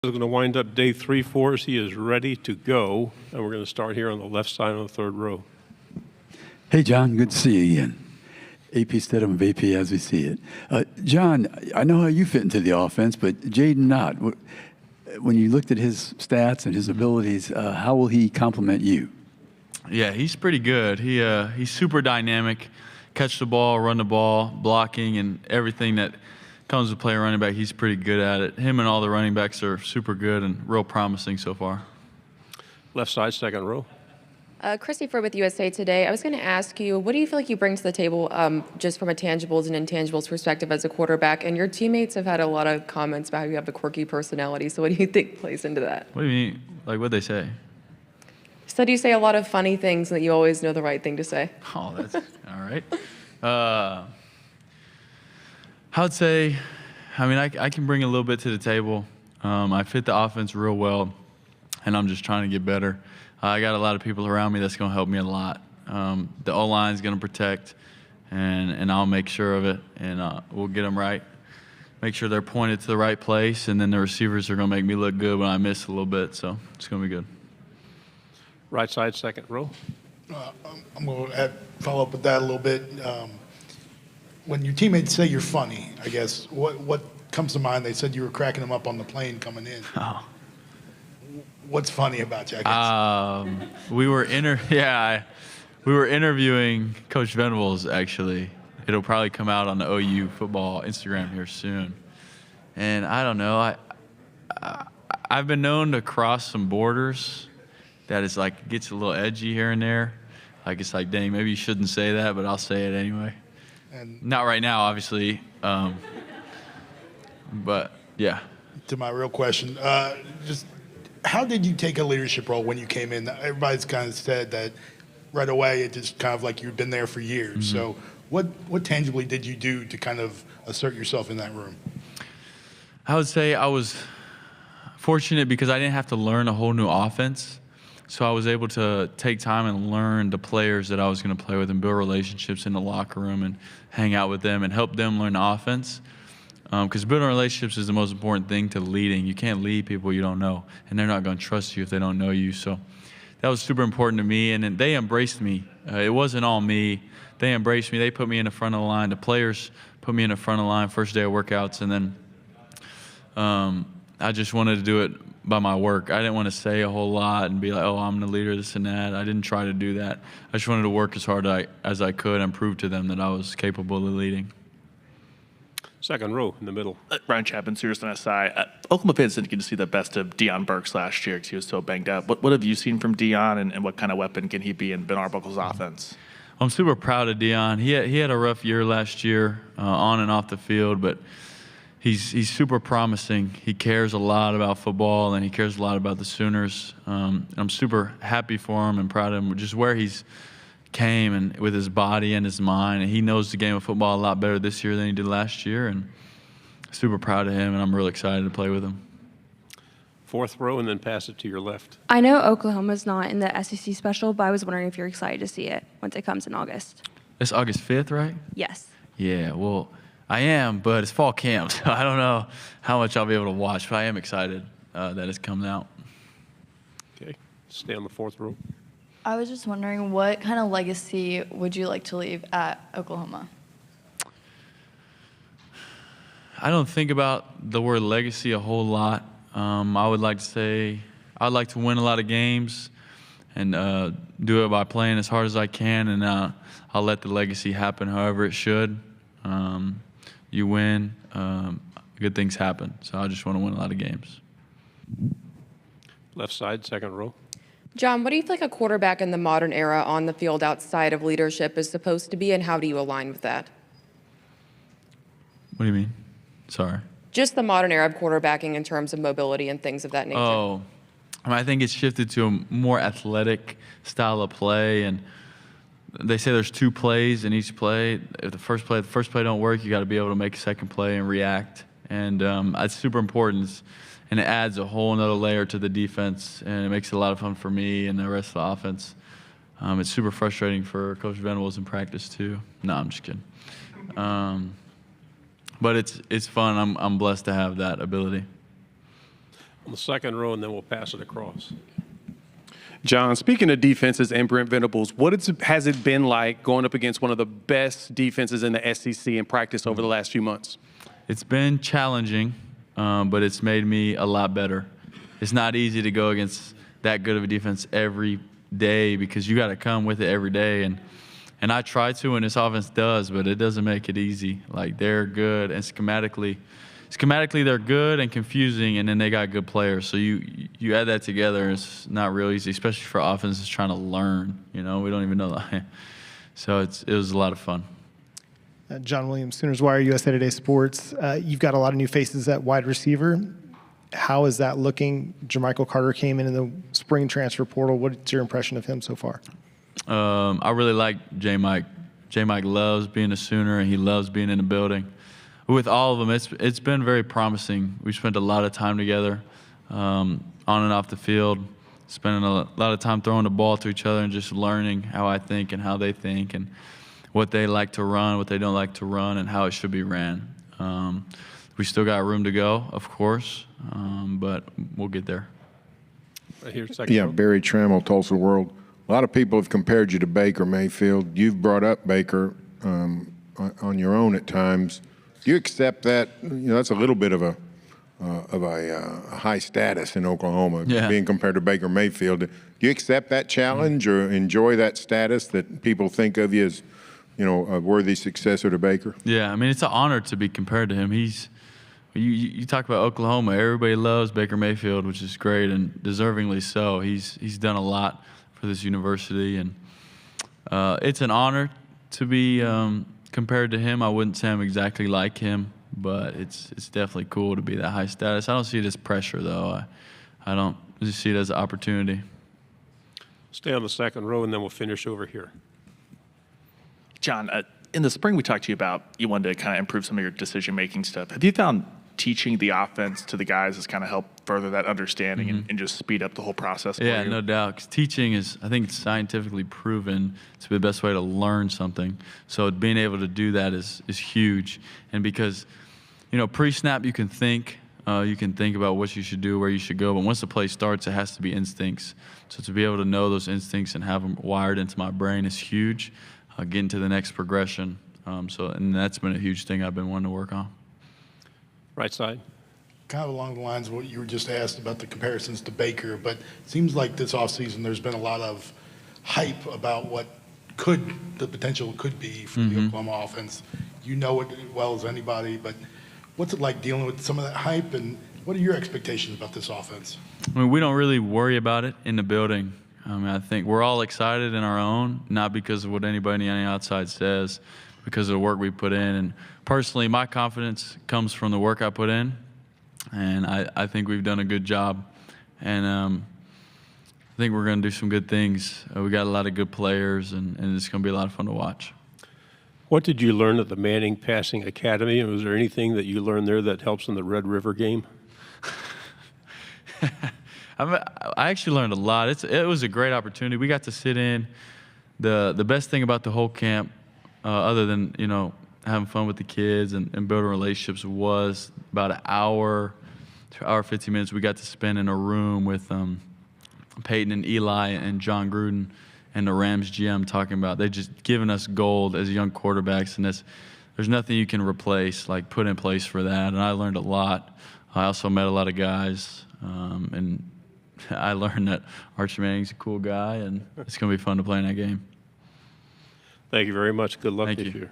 Is going to wind up day 3 for us. He is ready to go, and we're going to start here on the left side on the third row. Hey, John, good to see you again. AP Stedham of AP as we see it. John, I know how you fit into the offense, but Jaden not. When you looked at his stats and his abilities, how will he complement you? Yeah, he's pretty good. He's super dynamic. Catch the ball, run the ball, blocking, and everything that comes to play a running back, he's pretty good at it. Him and all the running backs are super good and real promising so far. Left side, second row. Christy Ford with USA Today. I was going to ask you, what do you feel like you bring to the table just from a tangibles and intangibles perspective as a quarterback? And your teammates have had a lot of comments about how you have a quirky personality. So what do you think plays into that? What do you mean? Like, what'd they say? Said you say a lot of funny things and that you always know the right thing to say. Oh, that's all right. I would say, I can bring a little bit to the table. I fit the offense real well, and I'm just trying to get better. I got a lot of people around me that's going to help me a lot. The O-line is going to protect, and I'll make sure of it, and we'll get them right. Make sure they're pointed to the right place, and then the receivers are going to make me look good when I miss a little bit, so it's going to be good. Right side, second row. I'm going to follow up with that a little bit. When your teammates say you're funny, I guess, what comes to mind? They said you were cracking them up on the plane coming in. Oh. What's funny about you, I guess? We were interviewing Coach Venables, actually. It'll probably come out on the OU football Instagram here soon. And I don't know, I've been known to cross some borders that is like, gets a little edgy here and there. Like, it's like, dang, maybe you shouldn't say that, but I'll say it anyway. And not right now, obviously. But, yeah. To my real question, just how did you take a leadership role when you came in? Everybody's kind of said that right away it just kind of like you'd been there for years. Mm-hmm. So what tangibly did you do to kind of assert yourself in that room? I would say I was fortunate because I didn't have to learn a whole new offense. So I was able to take time and learn the players that I was going to play with and build relationships in the locker room and hang out with them and help them learn the offense. Because building relationships is the most important thing to leading. You can't lead people you don't know, and they're not going to trust you if they don't know you. So that was super important to me, and they embraced me. It wasn't all me. They embraced me. They put me in the front of the line. The players put me in the front of the line first day of workouts, and then I just wanted to do it by my work. I didn't want to say a whole lot and be like, oh, I'm the leader, this and that. I didn't try to do that. I just wanted to work as hard as I could and prove to them that I was capable of leading. Second row in the middle. Ryan Chapman, Sirius on SI. Oklahoma fans didn't get to see the best of Deion Burks last year because he was so banged up. What have you seen from Deion, and what kind of weapon can he be in Ben Arbuckle's offense? I'm super proud of Deion. He had a rough year last year on and off the field, but he's super promising. He cares a lot about football, and he cares a lot about the Sooners. I'm super happy for him and proud of him, just where he's came and with his body and his mind. And he knows the game of football a lot better this year than he did last year, and super proud of him, and I'm really excited to play with him. Fourth row, and then pass it to your left. I know Oklahoma's not in the SEC special, but I was wondering if you're excited to see it once it comes in August. It's August 5th, right? Yes. Yeah, well, I am, but it's fall camp, so I don't know how much I'll be able to watch, but I am excited that it's coming out. Okay, stay on the fourth row. I was just wondering, what kind of legacy would you like to leave at Oklahoma? I don't think about the word legacy a whole lot. I would like to say I'd like to win a lot of games and do it by playing as hard as I can, and I'll let the legacy happen however it should. You win, good things happen. So I just want to win a lot of games. Left side, second row. John, what do you feel like a quarterback in the modern era on the field outside of leadership is supposed to be, and how do you align with that? What do you mean? Sorry. Just the modern era of quarterbacking in terms of mobility and things of that nature. Oh, I think it's shifted to a more athletic style of play, and they say there's 2 plays in each play. If the first play don't work, you got to be able to make a second play and react, and it's super important. And it adds a whole another layer to the defense, and it makes it a lot of fun for me and the rest of the offense. It's super frustrating for Coach Venables in practice too. No, I'm just kidding. But it's fun. I'm blessed to have that ability. on the second row, and then we'll pass it across. John, speaking of defenses and Brent Venables, has it been like going up against one of the best defenses in the SEC in practice over the last few months? It's been challenging, but it's made me a lot better. It's not easy to go against that good of a defense every day because you got to come with it every day. And I try to, and this offense does, but it doesn't make it easy. Like, they're good, and schematically they're good and confusing, and then they got good players. So you add that together, it's not real easy, especially for offenses trying to learn. We don't even know that. So it was a lot of fun. John Williams, Sooners Wire, USA Today Sports. You've got a lot of new faces at wide receiver. How is that looking? Jermichael Carter came in the spring transfer portal. What's your impression of him so far? I really like J-Mike. J-Mike loves being a Sooner, and he loves being in the building. With all of them, it's been very promising. We spent a lot of time together on and off the field, spending a lot of time throwing the ball to each other and just learning how I think and how they think and what they like to run, what they don't like to run, and how it should be ran. We still got room to go, of course, but we'll get there. Right here, second Yeah, row. Barry Trammell, Tulsa World. A lot of people have compared you to Baker Mayfield. You've brought up Baker on your own at times. Do you accept that? That's a little bit of a high status in Oklahoma, being compared to Baker Mayfield. Do you accept that challenge or enjoy that status that people think of you as, a worthy successor to Baker? Yeah, I mean, it's an honor to be compared to him. You talk about Oklahoma, everybody loves Baker Mayfield, which is great, and deservingly so. He's done a lot for this university, and it's an honor to be compared to him. I wouldn't say I'm exactly like him, but it's definitely cool to be that high status. I don't see it as pressure, though. I don't just see it as an opportunity. Stay on the second row, and then we'll finish over here. John, in the spring we talked to you about you wanted to kind of improve some of your decision-making stuff. Have you found teaching the offense to the guys has kind of helped further that understanding and just speed up the whole process for Yeah, you? no doubt. 'Cause teaching is, I think, it's scientifically proven to be the best way to learn something. So being able to do that is huge. And because, pre-snap you can think about what you should do, where you should go. But once the play starts, it has to be instincts. So to be able to know those instincts and have them wired into my brain is huge. Getting to the next progression. And that's been a huge thing I've been wanting to work on. Right side. Kind of along the lines of what you were just asked about the comparisons to Baker, but it seems like this offseason there's been a lot of hype about what the potential could be for the Oklahoma offense. You know it as well as anybody, but what's it like dealing with some of that hype, and what are your expectations about this offense? I mean, we don't really worry about it in the building. I think we're all excited in our own, not because of what anybody on the outside says, because of the work we put in. And personally, my confidence comes from the work I put in, and I think we've done a good job. And I think we're going to do some good things. We got a lot of good players, and it's going to be a lot of fun to watch. What did you learn at the Manning Passing Academy? And was there anything that you learned there that helps in the Red River game? I actually learned a lot. It was a great opportunity. We got to sit in. The best thing about the whole camp, other than having fun with the kids and building relationships, was about an hour to hour 15 minutes we got to spend in a room with Peyton and Eli and John Gruden and the Rams GM talking about they just giving us gold as young quarterbacks, and there's nothing you can replace, like put in place for that. And I learned a lot. I also met a lot of guys, and I learned that Archie Manning's a cool guy, and it's going to be fun to play in that game. Thank you very much. Good luck Thank this you. year.